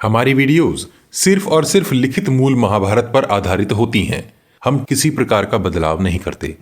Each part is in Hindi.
हमारी वीडियोस सिर्फ और सिर्फ लिखित मूल महाभारत पर आधारित होती हैं। हम किसी प्रकार का बदलाव नहीं करते।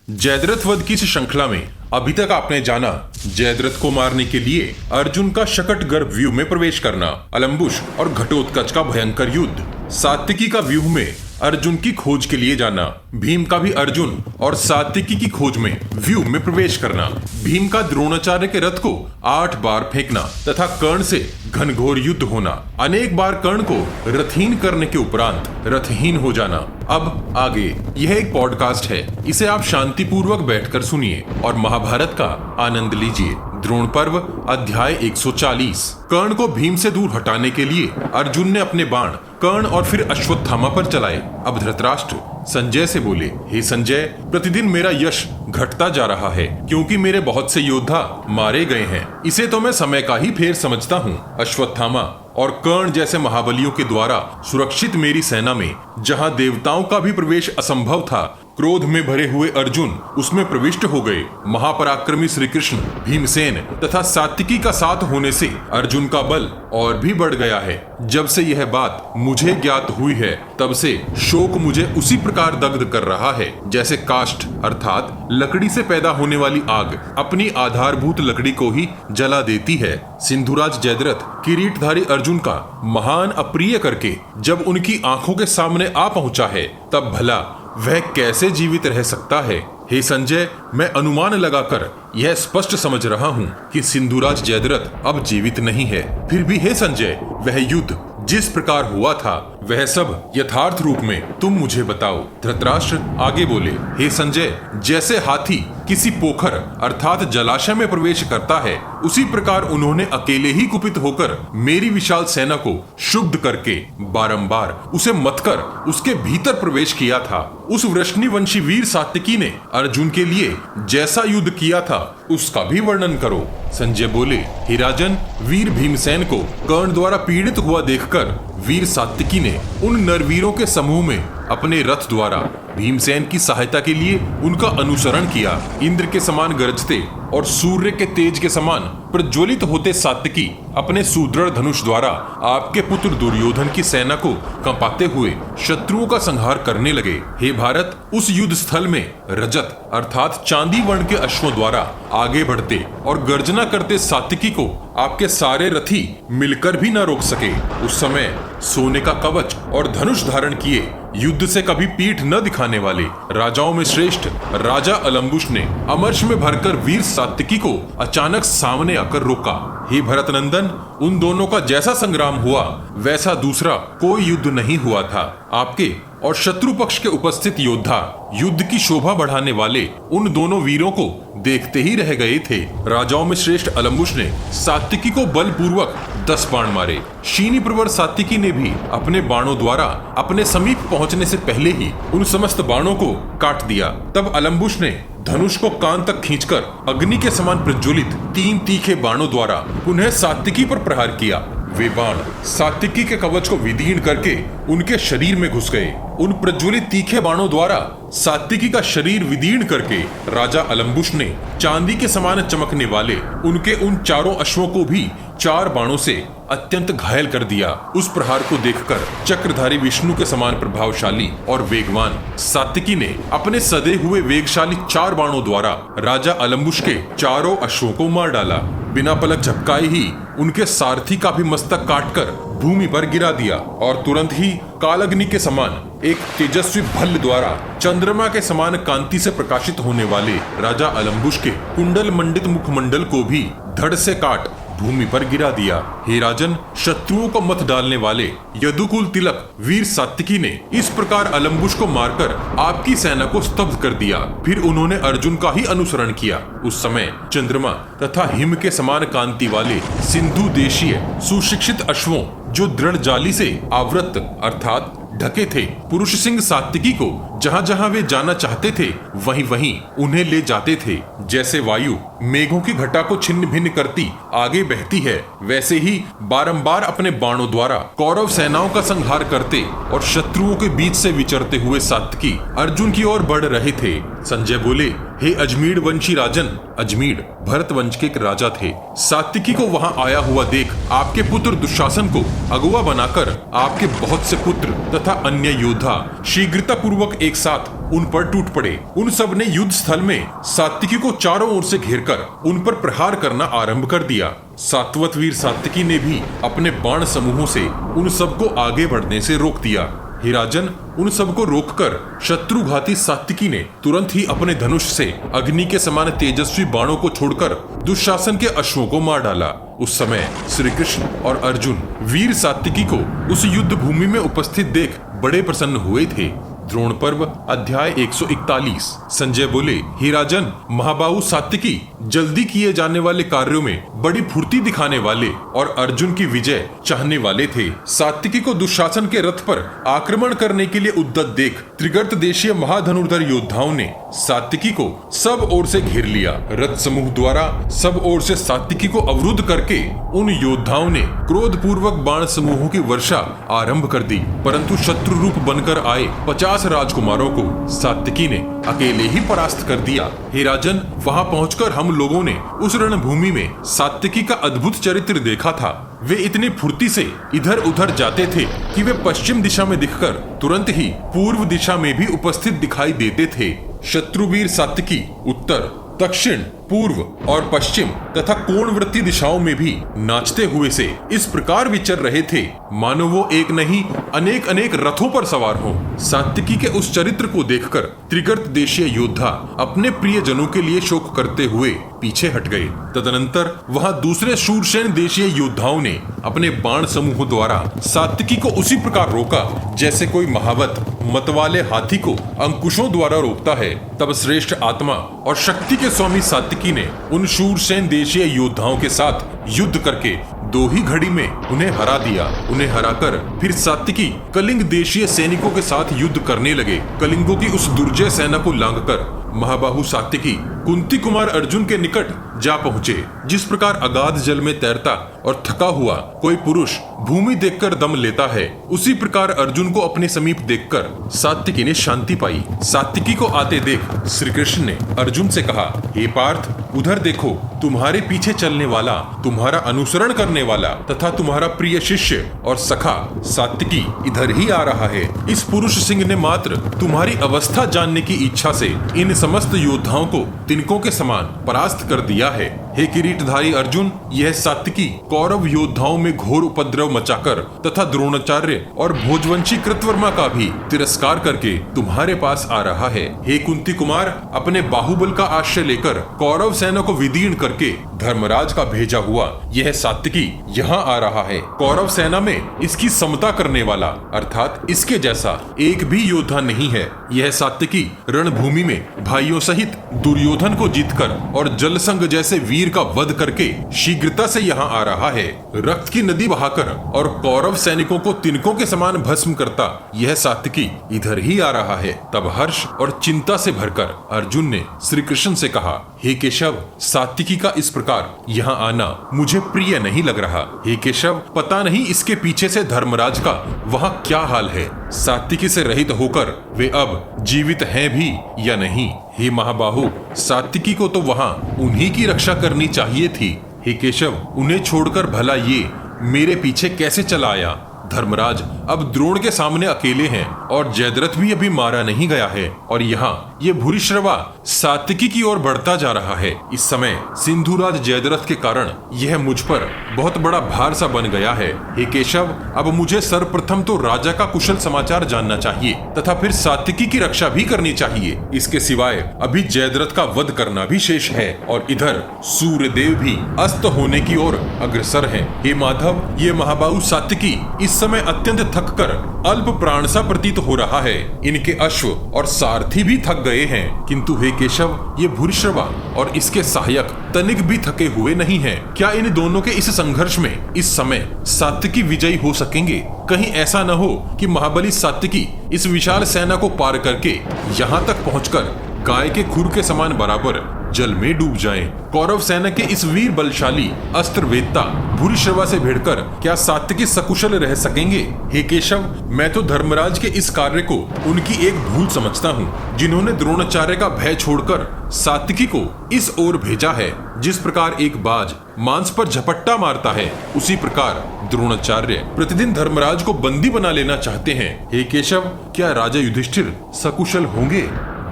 जयद्रथ वध की इस श्रृंखला में अभी तक आपने जाना जयद्रथ को मारने के लिए अर्जुन का शकट गर्भ व्यूह में प्रवेश करना, अलम्बुश और घटोत्कच का भयंकर युद्ध, सात्विकी का व्यूह में अर्जुन की खोज के लिए जाना, भीम का भी अर्जुन और सात्विकी की खोज में व्यूह में प्रवेश करना, भीम का द्रोणाचार्य के रथ को 8 बार फेंकना तथा कर्ण से घनघोर युद्ध होना, अनेक बार कर्ण को रथहीन करने के उपरांत रथहीन हो जाना। अब आगे यह एक पॉडकास्ट है, इसे आप शांतिपूर्वक बैठकर सुनिए और महाभारत का आनंद लीजिए। द्रोण पर्व अध्याय 140। कर्ण को भीम से दूर हटाने के लिए अर्जुन ने अपने बाण कर्ण और फिर अश्वत्थामा पर चलाए। अब धृतराष्ट्र संजय से बोले, हे संजय, प्रतिदिन मेरा यश घटता जा रहा है क्योंकि मेरे बहुत से योद्धा मारे गए हैं। इसे तो मैं समय का ही फेर समझता हूँ। अश्वत्थामा और कर्ण जैसे महाबलियों के द्वारा सुरक्षित मेरी सेना में जहाँ देवताओं का भी प्रवेश असंभव था, क्रोध में भरे हुए अर्जुन उसमें प्रविष्ट हो गए। महापराक्रमी श्री कृष्ण, भीमसेन तथा सात्विकी का साथ होने से अर्जुन का बल और भी बढ़ गया है। जब से यह बात मुझे ज्ञात हुई है तब से शोक मुझे उसी प्रकार दग्ध कर रहा है जैसे काष्ठ अर्थात लकड़ी से पैदा होने वाली आग अपनी आधारभूत लकड़ी को ही जला देती है। सिंधुराज जयद्रथ किरीटधारी अर्जुन का महान अप्रिय करके जब उनकी आंखों के सामने आ पहुंचा है तब भला वह कैसे जीवित रह सकता है। हे संजय, मैं अनुमान लगाकर यह स्पष्ट समझ रहा हूँ कि सिंधुराज जयद्रथ अब जीवित नहीं है। फिर भी हे संजय, वह युद्ध जिस प्रकार हुआ था वह सब यथार्थ रूप में तुम मुझे बताओ। धृतराष्ट्र आगे बोले, हे संजय, जैसे हाथी किसी पोखर अर्थात जलाशय में प्रवेश करता है उसी प्रकार उन्होंने अकेले ही कुपित होकर मेरी विशाल सेना को शुद्ध करके बारंबार उसे मथकर उसके भीतर प्रवेश किया था। उस वृष्णिवंशी वीर सात्विकी ने अर्जुन के लिए जैसा युद्ध किया था उसका भी वर्णन करो। संजय बोले, हे राजन, वीर भीमसेन को कर्ण द्वारा पीड़ित हुआ देखकर वीर सात्विकी ने उन नरवीरों के समूह में अपने रथ द्वारा भीमसेन की सहायता के लिए उनका अनुसरण किया। इंद्र के समान गरजते और सूर्य के तेज के समान प्रज्वलित होते सात्विकी अपने सुदृढ़ धनुष द्वारा आपके पुत्र दुर्योधन की सेना को कंपाते हुए शत्रुओं का संहार करने लगे। हे भारत, उस युद्ध स्थल में रजत अर्थात चांदी वर्ण के अश्वों द्वारा आगे बढ़ते और गर्जना करते सात्विकी को आपके सारे रथी मिलकर भी न रोक सके। उस समय सोने का कवच और धनुष धारण किए युद्ध से कभी पीठ न दिखाने वाले राजाओं में श्रेष्ठ राजा अलम्बुश ने अमर्ष में भरकर वीर सात्विकी को अचानक सामने आकर रोका। हे भरत नंदन, उन दोनों का जैसा संग्राम हुआ वैसा दूसरा कोई युद्ध नहीं हुआ था। आपके और शत्रु पक्ष के उपस्थित योद्धा युद्ध की शोभा बढ़ाने वाले उन दोनों वीरों को देखते ही रह गए थे। राजाओं में श्रेष्ठ अलम्बुश ने सात्विकी को बलपूर्वक 10 बाण मारे। शीनी प्रवर सात्विकी ने भी अपने बाणों द्वारा अपने समीप पहुंचने से पहले ही उन समस्त बाणों को काट दिया। तब अलम्बुश ने धनुष को कान तक खींचकर अग्नि के समान प्रज्वलित 3 तीखे बाणों द्वारा पुनः सात्विकी पर प्रहार किया। वे बाण सात्विकी के कवच को विदीर्ण करके उनके शरीर में घुस गए। उन प्रज्वलित तीखे बाणों द्वारा सात्विकी का शरीर विदीर्ण करके राजा अलम्बुश ने चांदी के समान चमकने वाले उनके उन चारों अश्वों को भी 4 बाणों से अत्यंत घायल कर दिया। उस प्रहार को देखकर चक्रधारी विष्णु के समान प्रभावशाली और वेगवान सात्विकी ने अपने सदे हुए वेगशाली 4 बाणों द्वारा राजा अलम्बुश के चारों अश्वों को मार डाला। बिना पलक झपकाए ही उनके सारथी का भी मस्तक काटकर भूमि पर गिरा दिया और तुरंत ही कालअग्नि के समान एक तेजस्वी भल्ल द्वारा चंद्रमा के समान कांति से प्रकाशित होने वाले राजा अलम्बुश के कुंडल मंडित मुखमंडल को भी धड़ से काट भूमि पर गिरा दिया। हे राजन, शत्रुओं को मत डालने वाले यदुकुल तिलक वीर सात्विकी ने इस प्रकार अलम्बुश को मारकर आपकी सेना को स्तब्ध कर दिया। फिर उन्होंने अर्जुन का ही अनुसरण किया। उस समय चंद्रमा तथा हिम के समान कांति वाले सिंधु देशीय सुशिक्षित अश्वों जो दृढ़ जाली से आवृत अर्थात ढके थे पुरुष सिंह सात्विकी को जहाँ जहाँ वे जाना चाहते थे वहीं वहीं उन्हें ले जाते थे। जैसे वायु मेघों की घटा को छिन्न भिन्न करती आगे बहती है वैसे ही बारंबार अपने बाणों द्वारा कौरव सेनाओं का संहार करते और शत्रुओं के बीच से विचरते हुए सात्विकी अर्जुन की ओर बढ़ रहे थे। संजय बोले, हे अजमीर वंशी राजन। अजमीर भरत वंश के एक राजा थे। सात्विकी को वहां आया हुआ देख आपके पुत्र दुशासन को अगुवा बनाकर आपके बहुत से पुत्र तथा अन्य योद्धा शीघ्रता पूर्वक एक साथ उन पर टूट पड़े। उन सब ने युद्ध स्थल में सात्विकी को चारों ओर से घेरकर उन पर प्रहार करना आरंभ कर दिया। सात्वत वीर सात्विकी ने भी अपने बाण समूहों से उन सबको आगे बढ़ने से रोक दिया। हे राजन, उन सबको रोककर शत्रुघाती सात्विकी ने तुरंत ही अपने धनुष से अग्नि के समान तेजस्वी बाणों को छोड़कर दुशासन के अश्वों को मार डाला। उस समय श्री कृष्ण और अर्जुन वीर सात्विकी को उस युद्ध भूमि में उपस्थित देख बड़े प्रसन्न हुए थे। द्रोण पर्व अध्याय 141। संजय बोले, हे राजन, महाबाहु सात्विकी जल्दी किए जाने वाले कार्यों में बड़ी फुर्ती दिखाने वाले और अर्जुन की विजय चाहने वाले थे। सात्विकी को दुशासन के रथ पर आक्रमण करने के लिए उद्यत देख त्रिगर्त देशीय महाधनुर्धर योद्धाओं ने सात्विकी को सब ओर से घेर लिया। रथ समूह द्वारा सब ओर से सात्विकी को अवरुद्ध करके उन योद्धाओं ने क्रोध पूर्वक बाण समूहों की वर्षा आरंभ कर दी, परंतु शत्रु रूप बनकर आए 50 राजकुमारों को सात्विकी ने अकेले ही परास्त कर दिया। हे राजन, वहां पहुंचकर हम लोगों ने उस रणभूमि में सात्विकी का अद्भुत चरित्र देखा था। वे इतनी फुर्ती से इधर उधर जाते थे कि वे पश्चिम दिशा में दिखकर तुरंत ही पूर्व दिशा में भी उपस्थित दिखाई देते थे। शत्रुवीर सात्विकी उत्तर, दक्षिण, पूर्व और पश्चिम तथा कोणवृत्ति दिशाओं में भी नाचते हुए से इस प्रकार विचर रहे थे मानो वो एक नहीं अनेक अनेक रथों पर सवार हों। सात्विकी के उस चरित्र को देखकर त्रिगर्त देशीय योद्धा अपने प्रिय जनों के लिए शोक करते हुए पीछे हट गए। तदनंतर वहां दूसरे शूरसेन देशीय योद्धाओं ने अपने बाण समूह द्वारा सात्विकी को उसी प्रकार रोका जैसे कोई महावत मतवाले हाथी को अंकुशों द्वारा रोकता है। तब श्रेष्ठ आत्मा और शक्ति के स्वामी सात्विकी ने उन शूरसेन देशीय योद्धाओं के साथ युद्ध करके 2 ही घड़ी में उन्हें हरा दिया। उन्हें हराकर फिर सात्विकी कलिंग देशीय सैनिकों के साथ युद्ध करने लगे। कलिंगों की उस दुर्जय सेना को लांघकर महाबाहु सात्विकी कुंती कुमार अर्जुन के निकट जा पहुंचे। जिस प्रकार अगाध जल में तैरता और थका हुआ कोई पुरुष भूमि देखकर दम लेता है, उसी प्रकार अर्जुन को अपने समीप देखकर सात्विकी ने शांति पाई। सात्विकी को आते देख श्री कृष्ण ने अर्जुन से कहा, हे पार्थ, उधर देखो, तुम्हारे पीछे चलने वाला, तुम्हारा अनुसरण करने वाला तथा तुम्हारा प्रिय शिष्य और सखा सात्विकी इधर ही आ रहा है। इस पुरुष सिंह ने मात्र तुम्हारी अवस्था जानने की इच्छा से इन समस्त योद्धाओं को तिनकों के समान परास्त कर दिया है। हे किरीटधारी अर्जुन, यह सात्विकी कौरव योद्धाओं में घोर उपद्रव मचाकर तथा द्रोणाचार्य और भोजवंशी कृतवर्मा का भी तिरस्कार करके तुम्हारे पास आ रहा है। हे कुंती कुमार, अपने बाहुबल का आश्रय लेकर कौरव सेना को विदीर्ण करके धर्मराज का भेजा हुआ यह सात्विकी यहाँ आ रहा है। कौरव सेना में इसकी समता करने वाला अर्थात इसके जैसा एक भी योद्धा नहीं है। यह सात्विकी रणभूमि में भाइयों सहित दुर्योधन को जीतकर और जलसंग जैसे वीर का वध करके शीघ्रता से यहाँ आ रहा है। रक्त की नदी बहाकर और कौरव सैनिकों को तिनकों के समान भस्म करता यह सात्विकी इधर ही आ रहा है। तब हर्ष और चिंता से भरकर अर्जुन ने श्री कृष्ण से कहा, हे केशव, सात्विकी का इस प्रकार यहाँ आना मुझे प्रिय नहीं लग रहा। हे केशव, पता नहीं इसके पीछे से धर्मराज का वहाँ क्या हाल है। सात्विकी से रहित होकर वे अब जीवित हैं भी या नहीं। हे महाबाहु, सात्विकी को तो वहाँ उन्हीं की रक्षा करनी चाहिए थी। हे केशव, उन्हें छोड़कर भला ये मेरे पीछे कैसे चला आया। धर्मराज अब द्रोण के सामने अकेले हैं और जयद्रथ भी अभी मारा नहीं गया है और यहाँ ये भूरिश्रवा सात्विकी की ओर बढ़ता जा रहा है। इस समय सिंधुराज जयद्रथ के कारण यह मुझ पर बहुत बड़ा भार सा बन गया है। हे केशव, अब मुझे सर्वप्रथम तो राजा का कुशल समाचार जानना चाहिए तथा फिर सात्विकी की रक्षा भी करनी चाहिए। इसके सिवाय अभी जयद्रथ का वध करना भी शेष है और इधर सूर्यदेव भी अस्त होने की ओर अग्रसर है। हे माधव, ये महाबाहु सात्विकी इस समय अत्यंत थक कर अल्प प्राण सा प्रतीत हो रहा है। इनके अश्व और सारथी भी थक गए हैं, किंतु हे केशव, ये भूरिश्रवा और इसके सहायक तनिक भी थके हुए नहीं हैं। क्या इन दोनों के इस संघर्ष में इस समय सात्विकी विजयी हो सकेंगे? कहीं ऐसा न हो कि महाबली सात्विकी इस विशाल सेना को पार करके यहाँ तक पहुँचकर गाय के खुर के समान बराबर जल में डूब जाएं। कौरव सेना के इस वीर बलशाली अस्त्र वेत्ता भूरिश्रवा से भिड़कर क्या सात्विकी सकुशल रह सकेंगे? हे केशव, मैं तो धर्मराज के इस कार्य को उनकी एक भूल समझता हूँ, जिन्होंने द्रोणाचार्य का भय छोड़कर सात्विकी को इस ओर भेजा है। जिस प्रकार एक बाज मांस पर झपट्टा मारता है, उसी प्रकार द्रोणाचार्य प्रतिदिन धर्मराज को बंदी बना लेना चाहते हैं। हे केशव, क्या राजा युधिष्ठिर सकुशल होंगे?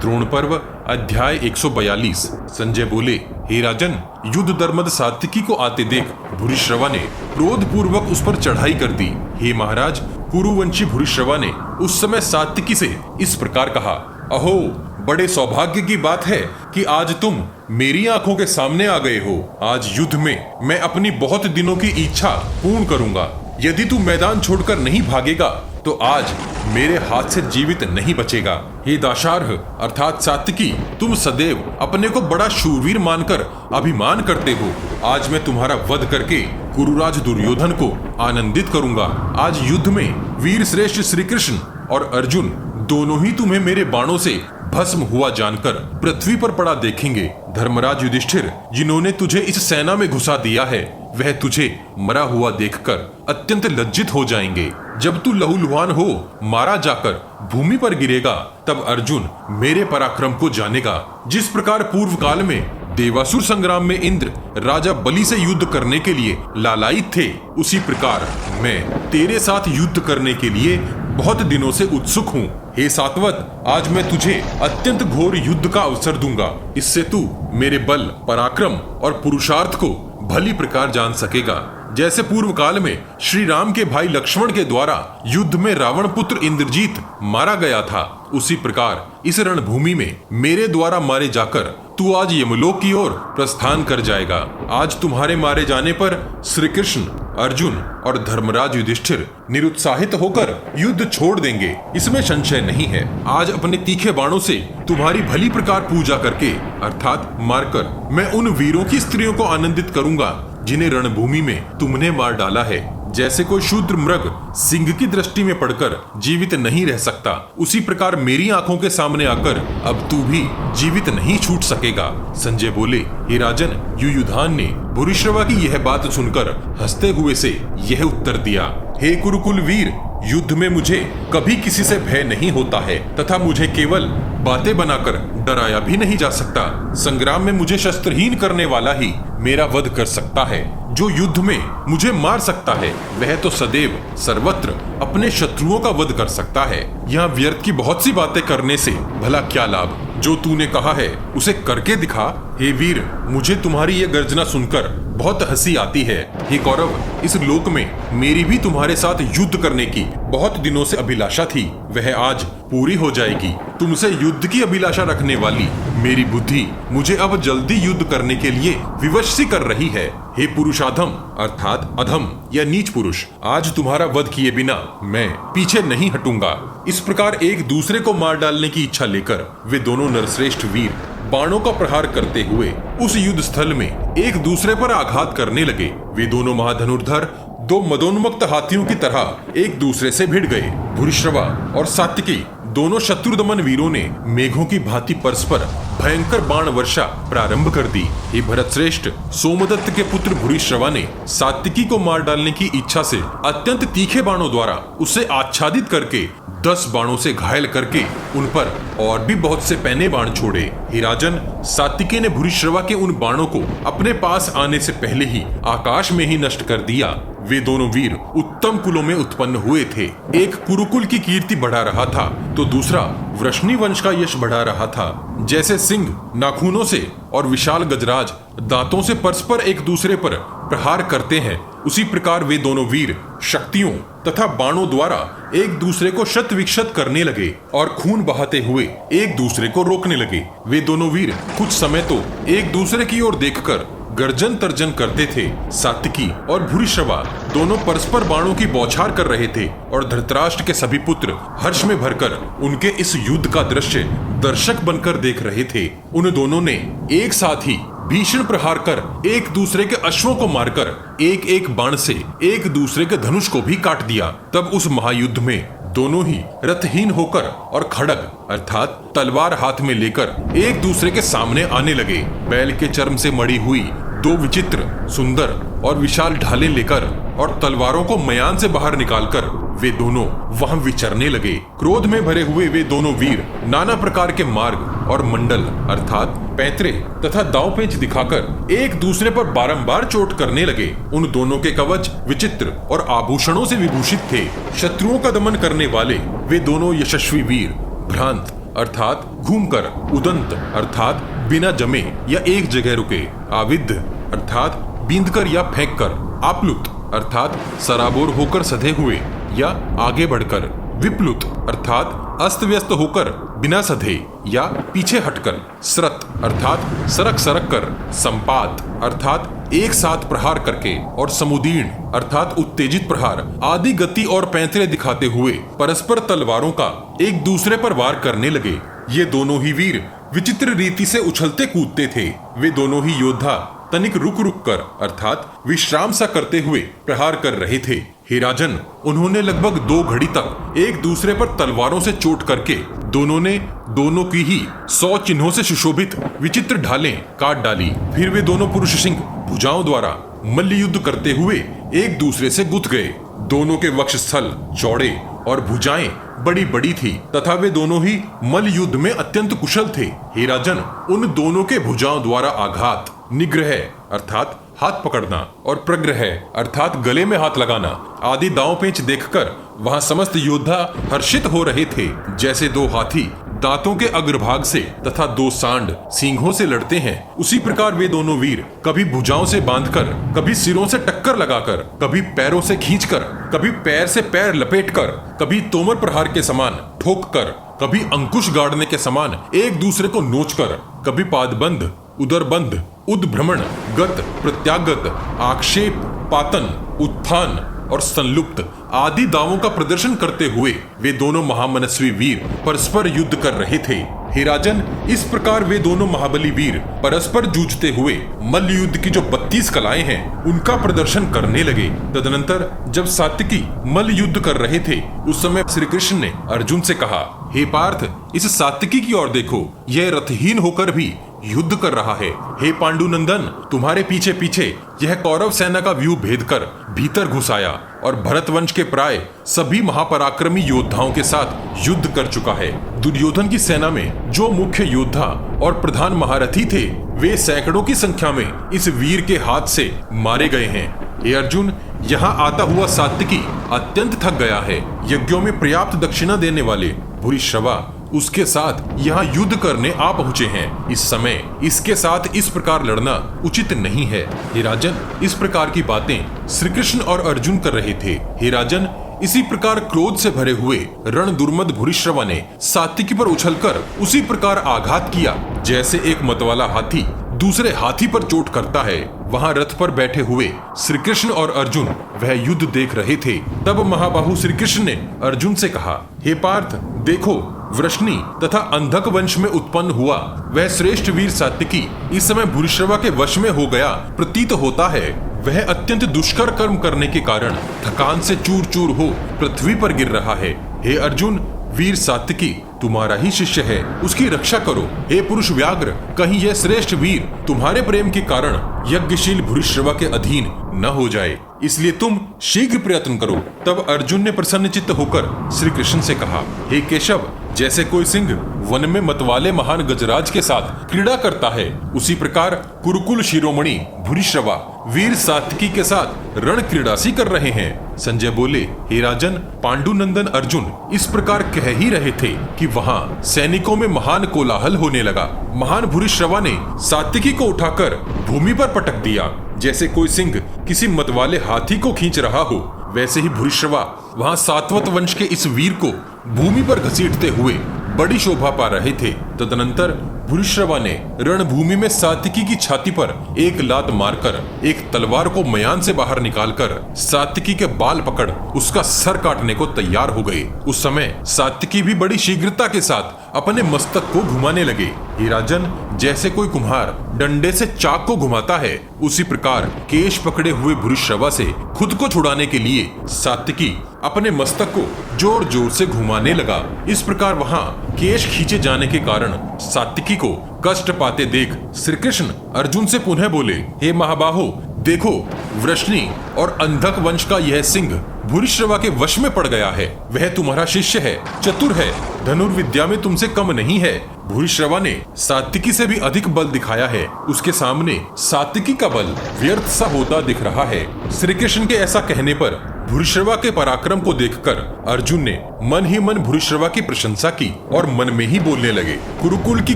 द्रोण पर्व अध्याय 142। संजय बोले, हे राजन, युद्ध धर्मद सात्विकी को आते देख भूरिश्रवा ने क्रोध पूर्वक उस पर चढ़ाई कर दी। हे महाराज, कुरुवंशी भूरिश्रवा ने उस समय सात्विकी से इस प्रकार कहा, अहो, बड़े सौभाग्य की बात है कि आज तुम मेरी आंखों के सामने आ गए हो। आज युद्ध में मैं अपनी बहुत दिनों की इच्छा पूर्ण करूंगा। यदि तू मैदान छोड़कर नहीं भागेगा तो आज मेरे हाथ से जीवित नहीं बचेगा। हे दाशार्ह अर्थात सात्विकी, तुम सदैव अपने को बड़ा शूरवीर मानकर अभिमान करते हो। आज मैं तुम्हारा वध करके कुरुराज दुर्योधन को आनंदित करूंगा। आज युद्ध में वीर श्रेष्ठ श्री कृष्ण और अर्जुन दोनों ही तुम्हें मेरे बाणों से भस्म हुआ जानकर पृथ्वी पर पड़ा देखेंगे। धर्मराज युधिष्ठिर, जिन्होंने तुझे इस सेना में घुसा दिया है, वह तुझे मरा हुआ देखकर अत्यंत लज्जित हो जाएंगे। जब तू लहूलुहान हो मारा जाकर भूमि पर गिरेगा, तब अर्जुन मेरे पराक्रम को जानेगा। जिस प्रकार पूर्व काल में देवासुर संग्राम में इंद्र राजा बलि से युद्ध करने के लिए लालायित थे, उसी प्रकार मैं तेरे साथ युद्ध करने के लिए बहुत दिनों से उत्सुक हूँ। हे सात्वत, आज मैं तुझे अत्यंत घोर युद्ध का अवसर दूंगा। इससे तू मेरे बल, पराक्रम और पुरुषार्थ को भली प्रकार जान सकेगा। जैसे पूर्व काल में श्री राम के भाई लक्ष्मण के द्वारा युद्ध में रावण पुत्र इंद्रजीत मारा गया था, उसी प्रकार इस रणभूमि में मेरे द्वारा मारे जाकर तू आज यमलोक की ओर प्रस्थान कर जाएगा। आज तुम्हारे मारे जाने पर श्री कृष्ण, अर्जुन और धर्मराज युधिष्ठिर निरुत्साहित होकर युद्ध छोड़ देंगे, इसमें संशय नहीं है। आज अपने तीखे बाणों से तुम्हारी भली प्रकार पूजा करके अर्थात मारकर मैं उन वीरों की स्त्रियों को आनंदित करूंगा जिन्हें रणभूमि में तुमने मार डाला है। जैसे कोई शूद्र मृग सिंह की दृष्टि में पड़कर जीवित नहीं रह सकता, उसी प्रकार मेरी आंखों के सामने आकर अब तू भी जीवित नहीं छूट सकेगा। संजय बोले, हे राजन, युयुधान ने भूरिश्रवा की यह बात सुनकर हंसते हुए से यह उत्तर दिया, हे कुरुकुल वीर, युद्ध में मुझे कभी किसी से भय नहीं होता है तथा मुझे केवल बातें बनाकर डराया भी नहीं जा सकता। संग्राम में मुझे शस्त्रहीन करने वाला ही मेरा वध कर सकता है। जो युद्ध में मुझे मार सकता है, वह तो सदैव सर्वत्र अपने शत्रुओं का वध कर सकता है। यहाँ व्यर्थ की बहुत सी बातें करने से भला क्या लाभ? जो तूने कहा है उसे करके दिखा। हे वीर, मुझे तुम्हारी यह गर्जना सुनकर बहुत हंसी आती है। हे कौरव, इस लोक में मेरी भी तुम्हारे साथ युद्ध करने की बहुत दिनों से अभिलाषा थी, वह आज पूरी हो जाएगी। तुमसे युद्ध की अभिलाषा रखने वाली मेरी बुद्धि मुझे अब जल्दी युद्ध करने के लिए विवश सी कर रही है। हे पुरुषाधम अर्थात अधम या नीच पुरुष, आज तुम्हारा वध किए बिना मैं पीछे नहीं हटूंगा। इस प्रकार एक दूसरे को मार डालने की इच्छा लेकर वे दोनों नरश्रेष्ठ वीर बाणों का प्रहार करते हुए उस युद्ध स्थल में एक दूसरे पर आघात करने लगे। वे दोनों महाधनुर्धर दो मदोन्मुक्त हाथियों की तरह एक दूसरे से भिड़ गए। भूरिश्रवा और सात्विकी दोनों शत्रुदमन वीरों ने मेघों की भांति परस्पर भयंकर बाण वर्षा प्रारंभ कर दी। हे भरत श्रेष्ठ, सोमदत्त के पुत्र भूरिश्रवा ने सात्विकी को मार डालने की इच्छा से अत्यंत तीखे बाणों द्वारा उसे आच्छादित करके 10 बाणों से घायल करके उन पर और भी बहुत से पैने बाण छोड़े। हे राजन, सात्विकी ने भूरिश्रवा के उन बाणों को अपने पास आने से पहले ही आकाश में ही नष्ट कर दिया। वे दोनों वीर उत्तम कुलों में उत्पन्न हुए थे। एक कुरुकुल की कीर्ति बढ़ा रहा था तो दूसरा वृष्णि वंश का यश बढ़ा रहा था। जैसे सिंह नाखूनों से और विशाल गजराज दांतों से परस्पर एक दूसरे पर प्रहार करते हैं, उसी प्रकार वे दोनों वीर शक्तियों तथा बाणों द्वारा एक दूसरे को शत विक्षत करने लगे और खून बहाते हुए एक दूसरे को रोकने लगे। वे दोनों वीर कुछ समय तो एक दूसरे की ओर देखकर गर्जन तर्जन करते थे। सात्विकी और भूरिश्रवा दोनों परस्पर बाणों की बौछार कर रहे थे और धृतराष्ट्र के सभी पुत्र हर्ष में भरकर उनके इस युद्ध का दृश्य दर्शक बनकर देख रहे थे। उन दोनों ने एक साथ ही भीषण प्रहार कर एक दूसरे के अश्वों को मारकर एक एक बाण से एक दूसरे के धनुष को भी काट दिया। तब उस महायुद्ध में दोनों ही रथहीन होकर और खड़ग अर्थात तलवार हाथ में लेकर एक दूसरे के सामने आने लगे। बैल के चर्म से मड़ी हुई दो विचित्र, सुंदर और विशाल ढालें लेकर और तलवारों को मयान से बाहर निकालकर वे दोनों वहां विचरने लगे। क्रोध में भरे हुए वे दोनों वीर नाना प्रकार के मार्ग और मंडल अर्थात पैंतरे तथा दांव पेंच दिखाकर एक दूसरे पर बारंबार चोट करने लगे। उन दोनों के कवच विचित्र और आभूषणों से विभूषित थे। शत्रुओं का दमन करने वाले वे दोनों यशस्वी वीर भ्रांत अर्थात घूमकर, उदंत अर्थात बिना जमे या एक जगह रुके, आविद्ध अर्थात बींधकर या फेंककर, आप्लुत अर्थात सराबोर होकर सधे हुए या आगे बढ़कर, विप्लुत अर्थात अस्त व्यस्त होकर बिना सधे या पीछे हटकर, स्रत अर्थात सरक सरक कर, संपात अर्थात एक साथ प्रहार करके और समुदीर्ण अर्थात उत्तेजित प्रहार आदि गति और पैंतरे दिखाते हुए परस्पर तलवारों का एक दूसरे पर वार करने लगे। ये दोनों ही वीर विचित्र रीति से उछलते कूदते थे। वे दोनों ही योद्धा तनिक रुक रुक कर अर्थात विश्राम सा करते हुए प्रहार कर रहे थे। हे राजन, उन्होंने लगभग 2 घड़ी तक एक दूसरे पर तलवारों से चोट करके दोनों ने दोनों की ही 100 चिन्हों से सुशोभित विचित्र ढालें काट डाली। फिर वे दोनों पुरुष सिंह भुजाओं द्वारा मल्ल युद्ध करते हुए एक दूसरे से गुथ गए। दोनों के वक्षस्थल चौड़े और भुजाएं बड़ी बड़ी थी तथा वे दोनों ही मल्ल युद्ध में अत्यंत कुशल थे। हे राजन, उन दोनों के भुजाओं द्वारा आघात, निग्रह अर्थात हाथ पकड़ना और प्रग्रह अर्थात गले में हाथ लगाना आदि दांव पेंच देखकर वहां समस्त योद्धा हर्षित हो रहे थे। जैसे 2 हाथी दांतों के अग्रभाग से तथा 2 सांड सींगों से लड़ते हैं, उसी प्रकार वे दोनों वीर कभी भुजाओं से बांधकर, कभी सिरों से टक्कर लगाकर, कभी पैरों से खींचकर, कभी पैर से पैर लपेटकर, कभी तोमर प्रहार के समान ठोक कर, कभी अंकुश गाड़ने के समान एक दूसरे को नोचकर, कभी पादबंध, उदरबंध, उद्भ्रमण, गत, प्रत्यागत, आक्षेप, पातन, उत्थान और संलुप्त आदि दावों का प्रदर्शन करते हुए वे दोनों महामनस्वी वीर परस्पर युद्ध कर रहे थे। हे राजन, इस प्रकार वे दोनों महाबली वीर परस्पर जूझते हुए मल्ल युद्ध की जो 32 कलाएं हैं उनका प्रदर्शन करने लगे। तदनंतर जब सात्विकी मल्ल युद्ध कर रहे थे उस समय श्री कृष्ण ने अर्जुन से कहा, हे पार्थ, इस सात्विकी की ओर देखो, यह रथहीन होकर भी युद्ध कर रहा है। हे पांडुनंदन, तुम्हारे पीछे पीछे यह कौरव सेना का व्यूह भेद कर भीतर घुस आया और भरत वंश के प्राय सभी महापराक्रमी योद्धाओं के साथ युद्ध कर चुका है। दुर्योधन की सेना में जो मुख्य योद्धा और प्रधान महारथी थे वे सैकड़ों की संख्या में इस वीर के हाथ से मारे गए हैं। हे अर्जुन, यहाँ आता हुआ सात्विकी अत्यंत थक गया है। यज्ञों में पर्याप्त दक्षिणा देने वाले भूरिश्रवा उसके साथ यहाँ युद्ध करने आ पहुँचे हैं। इस समय इसके साथ इस प्रकार लड़ना उचित नहीं है। हे राजन, इस प्रकार की बातें श्री कृष्ण और अर्जुन कर रहे थे। हे राजन, इसी प्रकार क्रोध से भरे हुए रण दुर्मद भूरिश्रवा ने सात्विकी पर उछलकर उसी प्रकार आघात किया जैसे एक मतवाला हाथी दूसरे हाथी पर चोट करता है। वहां रथ पर बैठे हुए श्री कृष्ण और अर्जुन वह युद्ध देख रहे थे। तब महाबाहु श्री कृष्ण ने अर्जुन से कहा, हे पार्थ, देखो, वृष्णि तथा अंधक वंश में उत्पन्न हुआ वह श्रेष्ठ वीर सात्विकी इस समय भूरिश्रवा के वश में हो गया प्रतीत होता है। वह अत्यंत दुष्कर कर्म करने के कारण थकान से चूर चूर हो पृथ्वी पर गिर रहा है। हे अर्जुन, वीर सात्विकी तुम्हारा ही शिष्य है, उसकी रक्षा करो। हे पुरुष व्याघ्र, कहीं यह श्रेष्ठ वीर तुम्हारे प्रेम के कारण यज्ञशील भूरिश्रवा के अधीन न हो जाए, इसलिए तुम शीघ्र प्रयत्न करो। तब अर्जुन ने प्रसन्नचित्त होकर श्री कृष्ण से कहा, हे केशव, जैसे कोई सिंह वन में मतवाले महान गजराज के साथ क्रीड़ा करता है, उसी प्रकार कुरुकुल शिरोमणि भूरिश्रवा वीर सात्विकी के साथ रण क्रीड़ासी कर रहे हैं। संजय बोले, हे राजन, पांडुनंदन अर्जुन इस प्रकार कह ही रहे थे कि वहां सैनिकों में महान कोलाहल होने लगा। महान भूरिश्रवा ने सात्विकी को उठाकर भूमि पर पटक दिया। जैसे कोई सिंह किसी मतवाले हाथी को खींच रहा हो, वैसे ही भूरिश्रवा वहां सात्वत वंश के इस वीर को भूमि पर घसीटते हुए बड़ी शोभा पा रहे थे। तदनंतर भूरिश्रवा ने रणभूमि में सात्विकी की छाती पर एक लात मारकर एक तलवार को मयान से बाहर निकालकर सात्विकी के बाल पकड़ उसका सर काटने को तैयार हो गए। उस समय सात्विकी भी बड़ी शीघ्रता के साथ अपने मस्तक को घुमाने लगे। हे राजन, जैसे कोई कुम्हार डंडे से चाक को घुमाता है, उसी प्रकार केश पकड़े हुए भूरिश्रवा से खुद को छुड़ाने के लिए सात्विकी अपने मस्तक को जोर जोर से घुमाने लगा। इस प्रकार वहां केश खींचे जाने के कारण सात्विकी को कष्ट पाते देख श्री कृष्ण अर्जुन से पुनः बोले, हे महाबाहो, देखो, वृष्णि और अंधक वंश का यह सिंह भूरिश्रवा के वश में पड़ गया है। वह तुम्हारा शिष्य है, चतुर है, धनुर्विद्या में तुमसे कम नहीं है। भूरिश्रवा ने सात्विकी से भी अधिक बल दिखाया है। उसके सामने सात्विकी का बल व्यर्थ सा होता दिख रहा है। श्री कृष्ण के ऐसा कहने पर भूरिश्रवा के पराक्रम को देखकर अर्जुन ने मन ही मन भूरिश्रवा की प्रशंसा की और मन में ही बोलने लगे, कुरुकुल की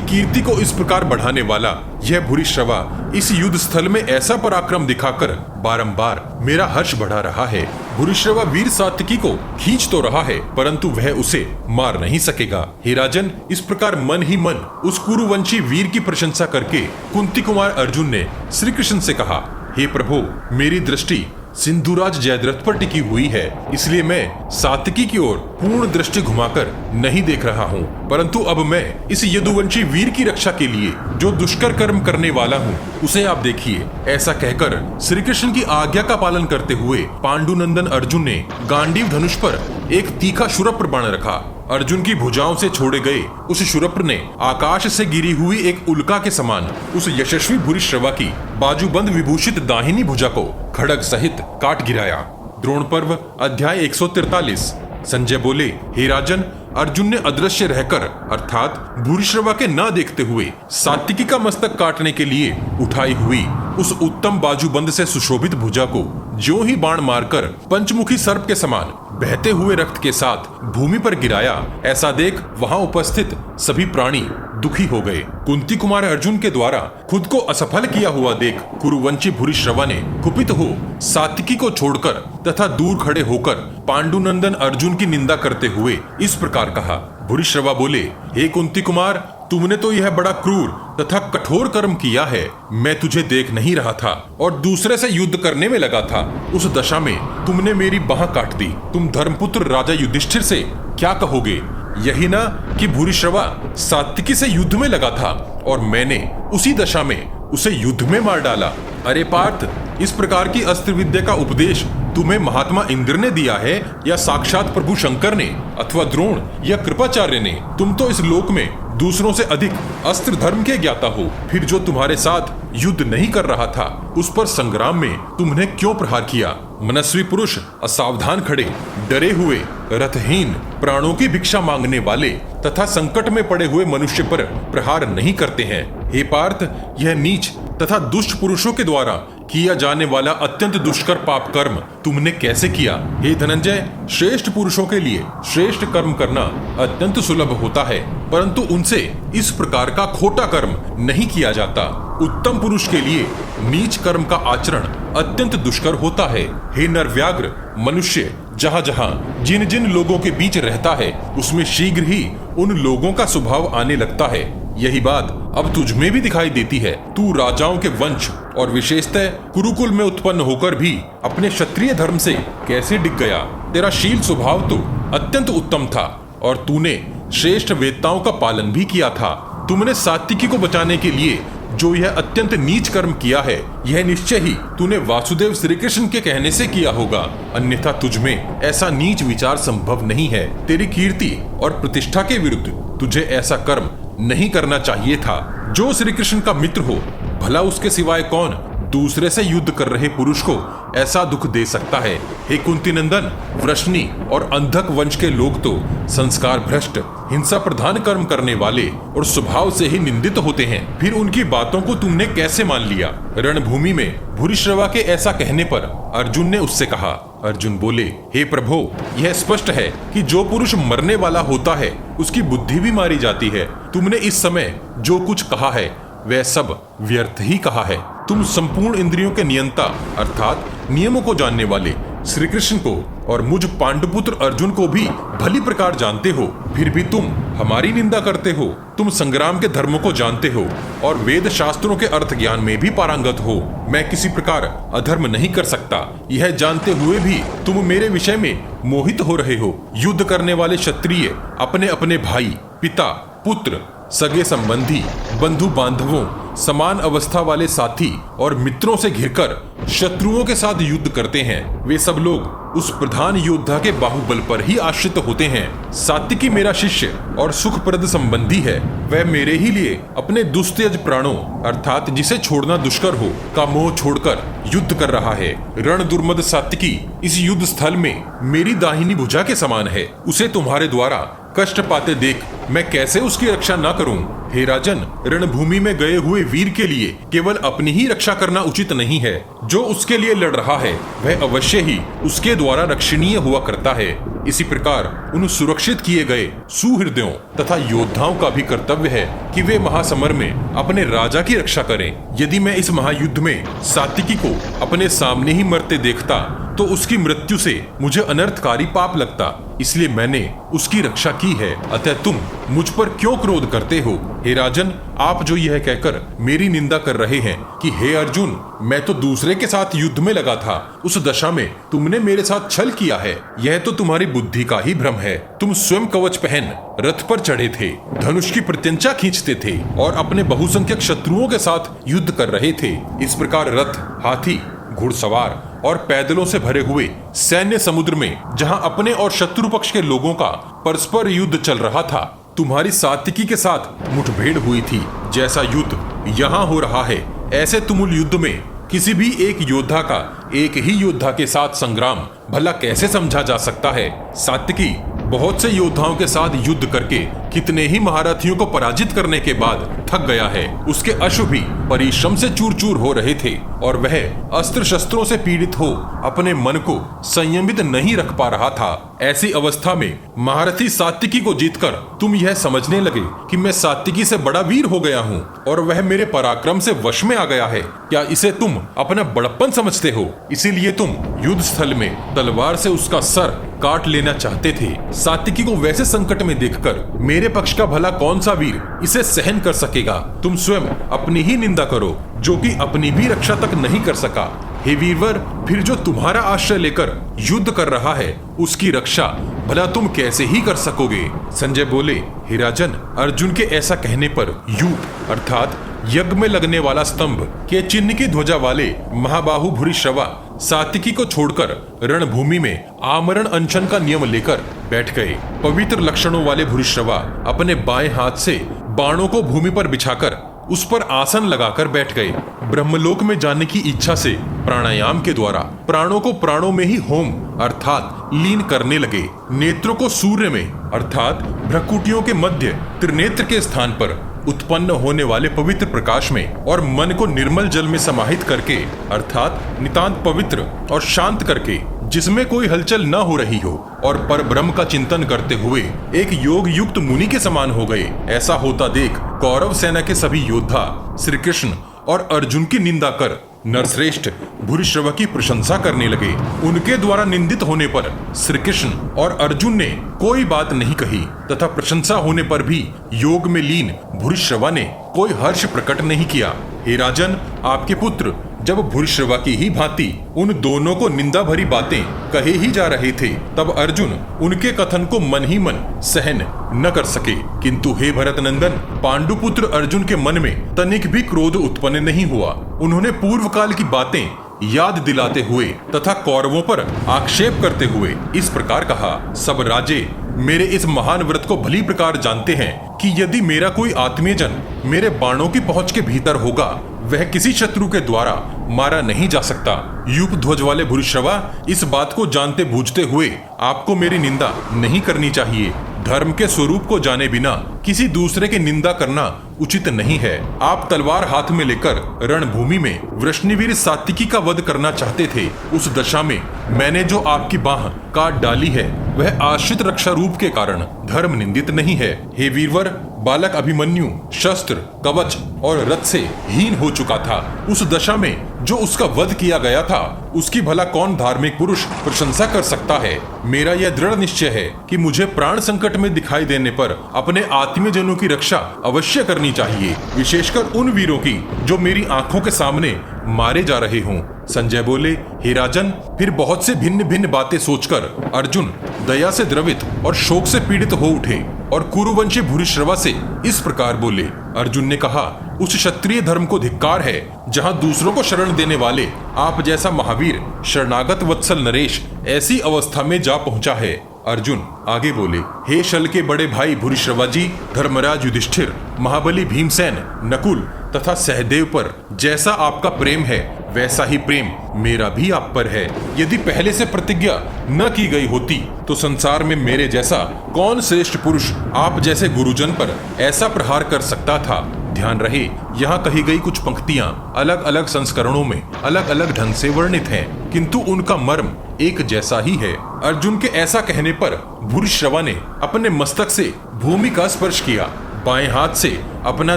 कीर्ति को इस प्रकार बढ़ाने वाला यह भूरिश्रवा इस युद्ध स्थल में ऐसा पराक्रम दिखाकर बारंबार मेरा हर्ष बढ़ा रहा है। भूरिश्रवा वीर सात्विकी को खींच तो रहा है, परंतु वह उसे मार नहीं सकेगा। हे राजन, इस प्रकार मन ही मन उस कुरुवंशी वीर की प्रशंसा करके कुंती कुमार अर्जुन ने श्री कृष्ण से कहा, हे प्रभु, मेरी दृष्टि सिंधुराज जयद्रथ पर टिकी हुई है, इसलिए मैं सात्विकी की ओर पूर्ण दृष्टि घुमाकर नहीं देख रहा हूँ, परंतु अब मैं इस यदुवंशी वीर की रक्षा के लिए जो दुष्कर कर्म करने वाला हूँ उसे आप देखिए। ऐसा कहकर श्री कृष्ण की आज्ञा का पालन करते हुए पांडुनंदन अर्जुन ने गांडीव धनुष पर एक तीखा शूरप्र बाण रखा। अर्जुन की भुजाओं से छोड़े गए उस शूरप्र ने आकाश से गिरी हुई एक उल्का के समान उस यशस्वी भूरिश्रवा की बाजूबंद विभूषित दाहिनी भुजा को खड्ग सहित काट गिराया। द्रोण पर्व अध्याय 143। संजय बोले, हे राजन, अर्जुन ने अदृश्य रहकर अर्थात भूरिश्रवा के न देखते हुए सात्विकी का मस्तक काटने के लिए उठाई हुई उस उत्तम बाजूबंद से सुशोभित भुजा को ज्यों ही बाण मारकर पंचमुखी सर्प के समान बहते हुए रक्त के साथ भूमि पर गिराया। ऐसा देख वहां उपस्थित सभी प्राणी दुखी हो गए। कुंती कुमार अर्जुन के द्वारा खुद को असफल किया हुआ देख कुरुवंशी भूरिश्रवा ने कुपित हो सात्विकी को छोड़कर तथा दूर खड़े होकर पांडुनंदन अर्जुन की निंदा करते हुए इस प्रकार कहा। भूरिश्रवा बोले, हे कुंती कुमार, तुमने तो यह बड़ा क्रूर तथा कठोर कर्म किया है। मैं तुझे देख नहीं रहा था और दूसरे से युद्ध करने में लगा था। उस दशा में तुमने मेरी बाह काट दी। तुम धर्मपुत्र राजा युधिष्ठिर से क्या कहोगे? यही ना कि भूरिश्रवा सात्विकी से युद्ध में लगा था और मैंने उसी दशा में उसे युद्ध में मार डाला। अरे पार्थ, इस प्रकार की अस्त्र विद्या का उपदेश तुम्हें महात्मा इंद्र ने दिया है या साक्षात प्रभु शंकर ने अथवा द्रोण या कृपाचार्य ने? तुम तो इस लोक में दूसरों से अधिक अस्त्र धर्म के ज्ञाता हो। फिर जो तुम्हारे साथ युद्ध नहीं कर रहा था उस पर संग्राम में तुमने क्यों प्रहार किया? मनस्वी पुरुष असावधान खड़े, डरे हुए, रथहीन, प्राणों की भिक्षा मांगने वाले तथा संकट में पड़े हुए मनुष्य पर प्रहार नहीं करते हैं। हे पार्थ, यह नीच तथा दुष्ट पुरुषों के द्वारा किया जाने वाला अत्यंत दुष्कर पाप कर्म तुमने कैसे किया? हे धनंजय, श्रेष्ठ पुरुषों के लिए श्रेष्ठ कर्म करना अत्यंत सुलभ होता है, परंतु उनसे इस प्रकार का खोटा कर्म नहीं किया जाता। उत्तम पुरुष के लिए नीच कर्म का आचरण अत्यंत दुष्कर होता है। हे नरव्याघ्र, मनुष्य जहाँ जहाँ जिन जिन लोगों के बीच रहता है उसमें शीघ्र ही उन लोगों का स्वभाव आने लगता है। यही बात अब तुझ में भी दिखाई देती है। तू राजाओं के वंश और विशेषतः कुरुकुल में उत्पन्न होकर भी अपने क्षत्रिय धर्म से कैसे डिग गया? तेरा शील स्वभाव तो अत्यंत उत्तम था और तूने श्रेष्ठ वेदताओं का पालन भी किया था। तुमने सात्विकी को बचाने के लिए जो यह अत्यंत नीच कर्म किया है, यह निश्चय ही तूने वासुदेव श्री कृष्ण के कहने से किया होगा, अन्यथा तुझ में ऐसा नीच विचार संभव नहीं है। तेरी कीर्ति और प्रतिष्ठा के विरुद्ध तुझे ऐसा कर्म नहीं करना चाहिए था। जो श्री कृष्ण का मित्र हो, भला उसके सिवाय कौन दूसरे से युद्ध कर रहे पुरुष को ऐसा दुख दे सकता है? हे कुंती नंदन, वृष्णि और अंधक वंश के लोग तो संस्कार भ्रष्ट, हिंसा प्रधान कर्म करने वाले और स्वभाव से ही निंदित होते हैं। फिर उनकी बातों को तुमने कैसे मान लिया? रणभूमि में भूरिश्रवा के ऐसा कहने पर अर्जुन ने उससे कहा। अर्जुन बोले, हे प्रभु, यह स्पष्ट है कि जो पुरुष मरने वाला होता है उसकी बुद्धि भी मारी जाती है। तुमने इस समय जो कुछ कहा है वह सब व्यर्थ ही कहा है। तुम संपूर्ण इंद्रियों के नियंता अर्थात नियमों को जानने वाले श्री कृष्ण को और मुझ पांडुपुत्र अर्जुन को भी भली प्रकार जानते हो, फिर भी तुम हमारी निंदा करते हो। तुम संग्राम के धर्मों को जानते हो और वेद शास्त्रों के अर्थ ज्ञान में भी पारंगत हो। मैं किसी प्रकार अधर्म नहीं कर सकता, यह जानते हुए भी तुम मेरे विषय में मोहित हो रहे हो। युद्ध करने वाले क्षत्रिय अपने अपने भाई, पिता पुत्र, सगे संबंधी, बंधु बांधवों, समान अवस्था वाले साथी और मित्रों से घिरकर शत्रुओं के साथ युद्ध करते हैं, वे सब लोग उस प्रधान योद्धा के बाहुबल पर ही आश्रित होते हैं। सात्विकी मेरा शिष्य और सुखप्रद संबंधी है। वह मेरे ही लिए अपने दुस्तेज प्राणों अर्थात जिसे छोड़ना दुष्कर हो का मोह छोड़कर युद्ध कर रहा है। रण दुर्मद सात्विकी इस युद्ध स्थल में मेरी दाहिनी भुजा के समान है। उसे तुम्हारे द्वारा कष्ट पाते देख मैं कैसे उसकी रक्षा न करूं? हे राजन, रणभूमि में गए हुए वीर के लिए केवल अपनी ही रक्षा करना उचित नहीं है। जो उसके लिए लड़ रहा है वह अवश्य ही उसके द्वारा रक्षणीय हुआ करता है। इसी प्रकार उन सुरक्षित किए गए सुहृदयों तथा योद्धाओं का भी कर्तव्य है कि वे महासमर में अपने राजा की रक्षा करें। यदि मैं इस महायुद्ध में सात्विकी को अपने सामने ही मरते देखता तो उसकी मृत्यु से मुझे अनर्थकारी पाप लगता, इसलिए मैंने उसकी रक्षा की है। अतः तुम मुझ पर क्यों क्रोध करते हो? हे राजन, आप जो यह कहकर मेरी निंदा कर रहे हैं कि हे अर्जुन, मैं तो दूसरे के साथ युद्ध में लगा था, उस दशा में तुमने मेरे साथ छल किया है, यह तो तुम्हारी बुद्धि का ही भ्रम है। तुम स्वयं कवच पहन रथ पर चढ़े थे, धनुष की प्रत्यंचा खींचते थे और अपने बहुसंख्यक शत्रुओं के साथ युद्ध कर रहे थे। इस प्रकार रथ, हाथी, घुड़सवार और पैदलों से भरे हुए सैन्य समुद्र में जहां अपने और शत्रु पक्ष के लोगों का परस्पर युद्ध चल रहा था, तुम्हारी सात्विकी के साथ मुठभेड़ हुई थी। जैसा युद्ध यहाँ हो रहा है, ऐसे तुमुल युद्ध में किसी भी एक योद्धा का एक ही योद्धा के साथ संग्राम भला कैसे समझा जा सकता है? सात्विकी बहुत से योद्धाओं के साथ युद्ध करके कितने ही महारथियों को पराजित करने के बाद थक गया है। उसके अश्व भी परिश्रम से चूर चूर हो रहे थे और वह अस्त्र शस्त्रों से पीड़ित हो अपने मन को संयमित नहीं रख पा रहा था। ऐसी अवस्था में महारथी सात्विकी को जीतकर तुम यह समझने लगे कि मैं सात्विकी से बड़ा वीर हो गया हूँ और वह मेरे पराक्रम से वश में आ गया है। क्या इसे तुम अपना बड़प्पन समझते हो? इसीलिए तुम युद्ध स्थल में तलवार से उसका सर काट लेना चाहते थे। सात्विकी को वैसे संकट में देखकर मेरे पक्ष का भला कौन सा वीर इसे सहन कर सकेगा? तुम स्वयं अपनी ही निंदा करो जो कि अपनी भी रक्षा तक नहीं कर सका। हे वीरवर, फिर जो तुम्हारा आश्रय लेकर युद्ध कर रहा है उसकी रक्षा भला तुम कैसे ही कर सकोगे? संजय बोले, हे राजन, अर्जुन के ऐसा कहने पर यूप अर्थात यज्ञ में लगने वाला स्तंभ के चिन्ह की ध्वजा वाले महाबाहु भूरिश्रवा सात्विकी को छोड़कर रणभूमि में आमरण अनशन का नियम लेकर बैठ गए। पवित्र लक्षणों वाले भूरिश्रवा अपने बाएं हाथ से बाणों को भूमि पर बिछाकर उस पर आसन लगाकर बैठ गए। ब्रह्मलोक में जाने की इच्छा से प्राणायाम के द्वारा प्राणों को प्राणों में ही होम अर्थात लीन करने लगे। नेत्रों को सूर्य में अर्थात भ्रकुटियों के मध्य त्रिनेत्र के स्थान पर उत्पन्न होने वाले पवित्र प्रकाश में और मन को निर्मल जल में समाहित करके अर्थात नितांत पवित्र और शांत करके जिसमें कोई हलचल न हो रही हो और पर ब्रह्म का चिंतन करते हुए एक योग युक्त मुनि के समान हो गए। ऐसा होता देख कौरव सेना के सभी योद्धा श्री कृष्ण और अर्जुन की निंदा कर नरश्रेष्ठ भूरिश्रवा की प्रशंसा करने लगे। उनके द्वारा निंदित होने पर श्री कृष्ण और अर्जुन ने कोई बात नहीं कही तथा प्रशंसा होने पर भी योग में लीन भूरिश्रवा ने कोई हर्ष प्रकट नहीं किया। हे राजन, आपके पुत्र जब भूरिश्रवा की ही भांति उन दोनों को निंदा भरी बातें कहे ही जा रहे थे, तब अर्जुन उनके कथन को मन ही मन सहन न कर सके। किंतु हे भरत नंदन, पांडुपुत्र अर्जुन के मन में तनिक भी क्रोध उत्पन्न नहीं हुआ। उन्होंने पूर्व काल की बातें याद दिलाते हुए तथा कौरवों पर आक्षेप करते हुए इस प्रकार कहा, सब राजे मेरे इस महान व्रत को भली प्रकार जानते हैं कि यदि मेरा कोई आत्मीयजन मेरे बाणों की पहुंच के भीतर होगा, वह किसी शत्रु के द्वारा मारा नहीं जा सकता। यूप ध्वज वाले भूरिश्रवा, इस बात को जानते बूझते हुए आपको मेरी निंदा नहीं करनी चाहिए। धर्म के स्वरूप को जाने बिना किसी दूसरे की निंदा करना उचित नहीं है। आप तलवार हाथ में लेकर रणभूमि में वृष्णिवीर सात्विकी का वध करना चाहते थे। उस दशा में मैंने जो आपकी बाह काट डाली है वह आश्रित रक्षा रूप के कारण धर्म निंदित नहीं है। हे वीरवर, बालक अभिमन्यु शस्त्र कवच और रथ से हीन हो चुका था। उस दशा में जो उसका वध किया गया था उसकी भला कौन धार्मिक पुरुष प्रशंसा कर सकता है? मेरा यह दृढ़ निश्चय है कि मुझे प्राण संकट में दिखाई देने पर अपने आत्मीय जनों की रक्षा अवश्य करनी चाहिए, विशेषकर उन वीरों की जो मेरी आंखों के सामने मारे जा रहे हों। संजय बोले, हे राजन, फिर बहुत से भिन्न भिन्न बातें सोचकर अर्जुन दया से द्रवित और शोक से पीड़ित हो उठे। और कुरुवंशी भूरिश्रवा से इस प्रकार बोले। अर्जुन ने कहा, उस क्षत्रिय धर्म को धिक्कार है जहां दूसरों को शरण देने वाले आप जैसा महावीर शरणागत वत्सल नरेश ऐसी अवस्था में जा पहुंचा है। अर्जुन आगे बोले, हे शल के बड़े भाई भूरिश्रवा जी, धर्मराज युधिष्ठिर, महाबली भीमसेन, नकुल तथा सहदेव पर जैसा आपका प्रेम है वैसा ही प्रेम मेरा भी आप पर है। यदि पहले से प्रतिज्ञा न की गई होती तो संसार में मेरे जैसा कौन श्रेष्ठ पुरुष आप जैसे गुरुजन पर ऐसा प्रहार कर सकता था। ध्यान रहे, यहाँ कही गई कुछ पंक्तियां अलग अलग संस्करणों में अलग अलग ढंग से वर्णित हैं, किंतु उनका मर्म एक जैसा ही है। अर्जुन के ऐसा कहने पर भूरिश्रवा ने अपने मस्तक से भूमि का स्पर्श किया, बाएं हाथ से अपना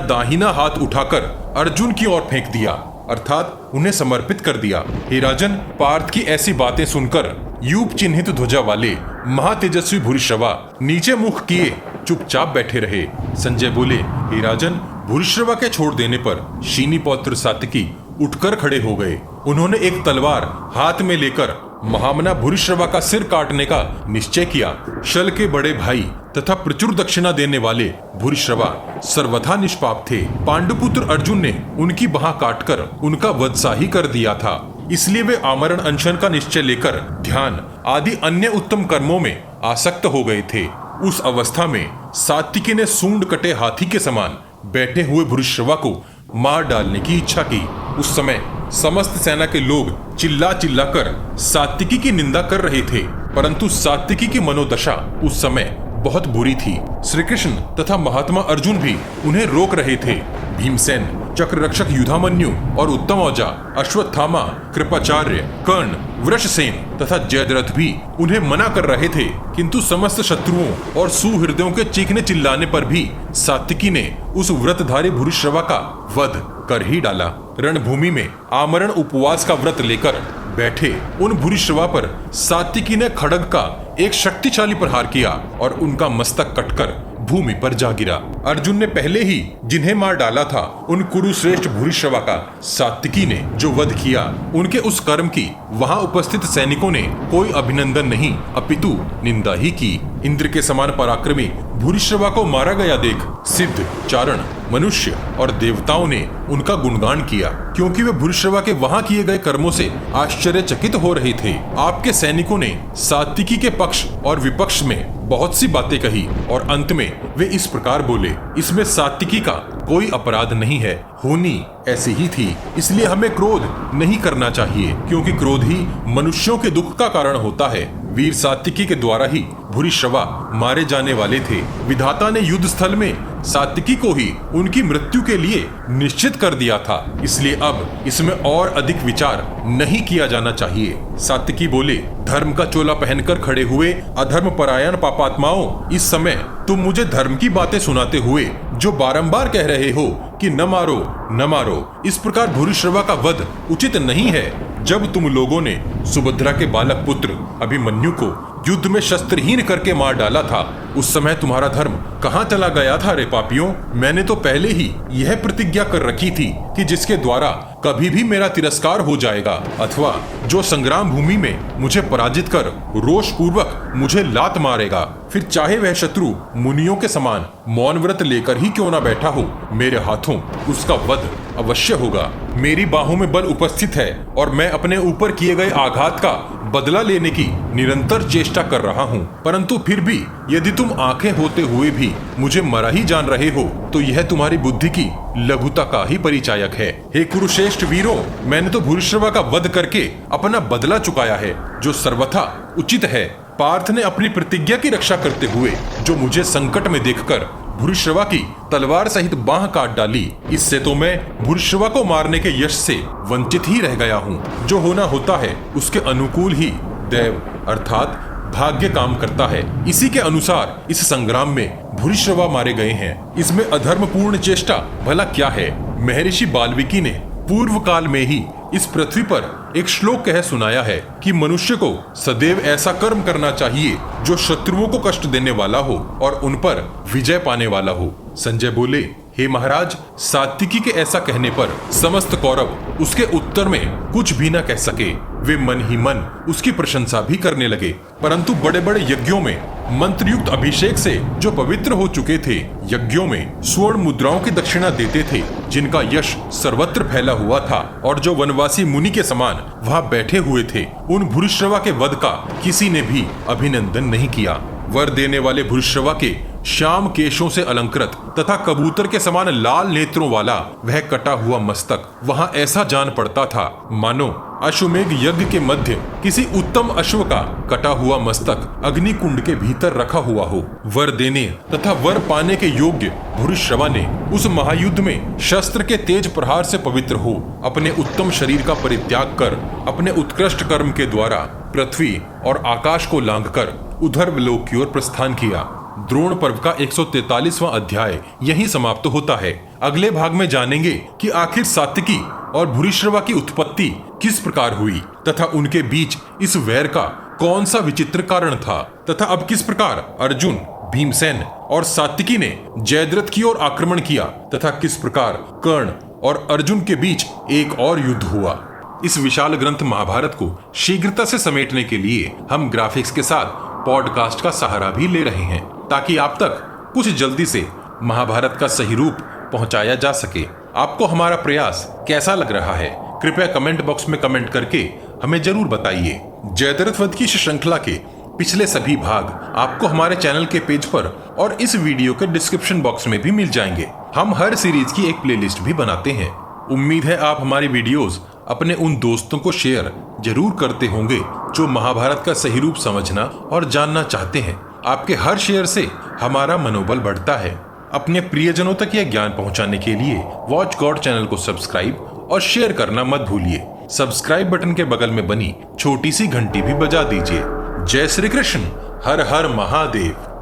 दाहिना हाथ उठाकर अर्जुन की ओर फेंक दिया, अर्थात उन्हें समर्पित कर दिया। हे राजन, पार्थ की ऐसी बातें सुनकर यूप चिन्हित ध्वजा वाले महातेजस्वी भूरिश्रवा नीचे मुख किए चुपचाप बैठे रहे। संजय बोले, हे राजन, भूरिश्रवा के छोड़ देने पर शीनी पौत्र सात्यकी उठकर खड़े हो गए। उन्होंने एक तलवार हाथ में लेकर महामना भूरिश्रवा का सिर काटने का निश्चय किया। शल के बड़े भाई तथा प्रचुर दक्षिणा देने वाले भूरिश्रवा सर्वथा निष्पाप थे। पांडुपुत्र अर्जुन ने उनकी बाह काटकर उनका वधशाही कर दिया था, इसलिए वे आमरण अनशन का निश्चय लेकर ध्यान आदि अन्य उत्तम कर्मों में आसक्त हो गए थे। उस अवस्था में सात्विकी ने सूंड कटे हाथी के समान बैठे हुए भूरिश्रवा को मार डालने की इच्छा की। उस समय समस्त सेना के लोग चिल्ला चिल्ला कर सात्विकी की निंदा कर रहे थे, परंतु सात्विकी की मनोदशा उस समय बहुत बुरी थी। श्री कृष्ण तथा महात्मा अर्जुन भी उन्हें रोक रहे थे। भीमसेन, चक्ररक्षक युधामन्यु और उत्तम औजा, अश्वत्थामा, कृपाचार्य, कर्ण, वृषसेन तथा जयद्रथ भी उन्हें मना कर रहे थे, किंतु समस्त शत्रुओं और सुहृदयों के चीखने चिल्लाने पर भी सात्विकी ने उस व्रतधारी भूरिश्रवा का वध कर ही डाला। रणभूमि में आमरण उपवास का व्रत लेकर बैठे उन भूरिश्रवा पर सात्विकी ने खड्ग का एक शक्तिशाली प्रहार किया और उनका मस्तक कटकर भूमि पर जा गिरा। अर्जुन ने पहले ही जिन्हें मार डाला था, उन कुरुश्रेष्ठ भूरिश्रवा का सात्विकी ने जो वध किया, उनके उस कर्म की वहां उपस्थित सैनिकों ने कोई अभिनंदन नहीं अपितु निंदा ही की। इंद्र के समान पराक्रमी भूरिश्रवा को मारा गया देख सिद्ध, चारण, मनुष्य और देवताओं ने उनका गुणगान किया, क्योंकि वे भूरिश्रवा के वहां किए गए कर्मों से आश्चर्यचकित हो रहे थे। आपके सैनिकों ने सात्विकी के पक्ष और विपक्ष में बहुत सी बातें कही और अंत में वे इस प्रकार बोले, इसमें सात्विकी का कोई अपराध नहीं है, होनी ऐसी ही थी, इसलिए हमें क्रोध नहीं करना चाहिए, क्योंकि क्रोध ही मनुष्यों के दुख का कारण होता है। वीर सात्विकी के द्वारा ही भूरिश्रवा मारे जाने वाले थे। विधाता ने युद्ध स्थल में सात्विकी को ही उनकी मृत्यु के लिए निश्चित कर दिया था, इसलिए अब इसमें और अधिक विचार नहीं किया जाना चाहिए। सात्विकी बोले, धर्म का चोला पहनकर खड़े हुए अधर्म परायण पापात्माओं, इस समय तुम मुझे धर्म की बातें सुनाते हुए जो बारंबार कह रहे हो कि न मारो न मारो, इस प्रकार भूरिश्रवा का वध उचित नहीं है। जब तुम लोगों ने सुभद्रा के बालक पुत्र अभिमन्यु को युद्ध में शस्त्रहीन करके मार डाला था, उस समय तुम्हारा धर्म कहाँ चला गया था रे पापियों? मैंने तो पहले ही यह प्रतिज्ञा कर रखी थी कि जिसके द्वारा कभी भी मेरा तिरस्कार हो जाएगा अथवा जो संग्राम भूमि में मुझे पराजित कर रोष पूर्वक मुझे लात मारेगा, फिर चाहे वह शत्रु मुनियों के समान मौन व्रत लेकर ही क्यों ना बैठा हो, मेरे हाथों उसका वध अवश्य होगा। मेरी बाहों में बल उपस्थित है और मैं अपने ऊपर किए गए आघात का बदला लेने की निरंतर चेष्टा कर रहा हूँ, परंतु फिर भी यदि तुम आंखें होते हुए भी मुझे मरा ही जान रहे हो तो यह तुम्हारी बुद्धि की लघुता का ही परिचायक है। हे कुरुश्रेष्ठ वीरों, मैंने तो भूरिश्रवा का वध करके अपना बदला चुकाया है, जो सर्वथा उचित है। पार्थ ने अपनी प्रतिज्ञा की रक्षा करते हुए जो मुझे संकट में देखकर भूरिश्रवा की तलवार सहित बाह काट डाली, इससे तो मैं भूरिश्रवा को मारने के यश से वंचित ही रह गया हूँ। जो होना होता है उसके अनुकूल ही दैव अर्थात भाग्य काम करता है। इसी के अनुसार इस संग्राम में भूरिश्रवा मारे गए हैं। इसमें अधर्मपूर्ण चेष्टा भला क्या है? महर्षि वाल्मीकि ने पूर्व काल में ही इस पृथ्वी पर एक श्लोक कह सुनाया है कि मनुष्य को सदैव ऐसा कर्म करना चाहिए जो शत्रुओं को कष्ट देने वाला हो और उन पर विजय पाने वाला हो। संजय बोले, हे महाराज, सात्विकी के ऐसा कहने पर समस्त कौरव उसके उत्तर में कुछ भी न कह सके। वे मन ही मन उसकी प्रशंसा भी करने लगे। परंतु बड़े बड़े यज्ञों में मंत्रयुक्त अभिषेक से जो पवित्र हो चुके थे, यज्ञों में स्वर्ण मुद्राओं की दक्षिणा देते थे, जिनका यश सर्वत्र फैला हुआ था और जो वनवासी मुनि के समान वहां बैठे हुए थे, उन भूरिश्रवा के वध का किसी ने भी अभिनंदन नहीं किया। वर देने वाले भूरिश्रवा के श्याम केशों से अलंकृत तथा कबूतर के समान लाल नेत्रों वाला वह कटा हुआ मस्तक वहां ऐसा जान पड़ता था मानो अश्वमेघ यज्ञ के मध्य किसी उत्तम अश्व का कटा हुआ मस्तक अग्निकुंड के भीतर रखा हुआ हो। वर देने तथा वर पाने के योग्य भूरिश्रवा ने उस महायुद्ध में शस्त्र के तेज प्रहार से पवित्र हो अपने उत्तम शरीर का परित्याग कर अपने उत्कृष्ट कर्म के द्वारा पृथ्वी और आकाश को लांघकर उधर्व लोक की ओर प्रस्थान किया। द्रोण पर्व का 143वां अध्याय यहीं समाप्त होता है। अगले भाग में जानेंगे कि आखिर सात्विकी और भूरिश्रवा की उत्पत्ति किस प्रकार हुई तथा उनके बीच इस वैर का कौन सा विचित्र कारण था तथा अब किस प्रकार अर्जुन, भीमसेन और सात्विकी ने जयद्रथ की ओर आक्रमण किया तथा किस प्रकार कर्ण और अर्जुन के बीच एक और युद्ध हुआ। इस विशाल ग्रंथ महाभारत को शीघ्रता से समेटने के लिए हम ग्राफिक्स के साथ पॉडकास्ट का सहारा भी ले रहे हैं ताकि आप तक कुछ जल्दी से महाभारत का सही रूप पहुंचाया जा सके। आपको हमारा प्रयास कैसा लग रहा है, कृपया कमेंट बॉक्स में कमेंट करके हमें जरूर बताइए। जयद्रथ वध की श्रृंखला के पिछले सभी भाग आपको हमारे चैनल के पेज पर और इस वीडियो के डिस्क्रिप्शन बॉक्स में भी मिल जाएंगे। हम हर सीरीज की एक प्लेलिस्ट भी बनाते हैं। उम्मीद है आप हमारी वीडियोस अपने उन दोस्तों को शेयर जरूर करते होंगे जो महाभारत का सही रूप समझना और जानना चाहते हैं। आपके हर शेयर से हमारा मनोबल बढ़ता है। अपने प्रियजनों तक यह ज्ञान पहुंचाने के लिए वॉच गॉड चैनल को सब्सक्राइब और शेयर करना मत भूलिए। सब्सक्राइब बटन के बगल में बनी छोटी सी घंटी भी बजा दीजिए। जय श्री कृष्ण। हर हर महादेव।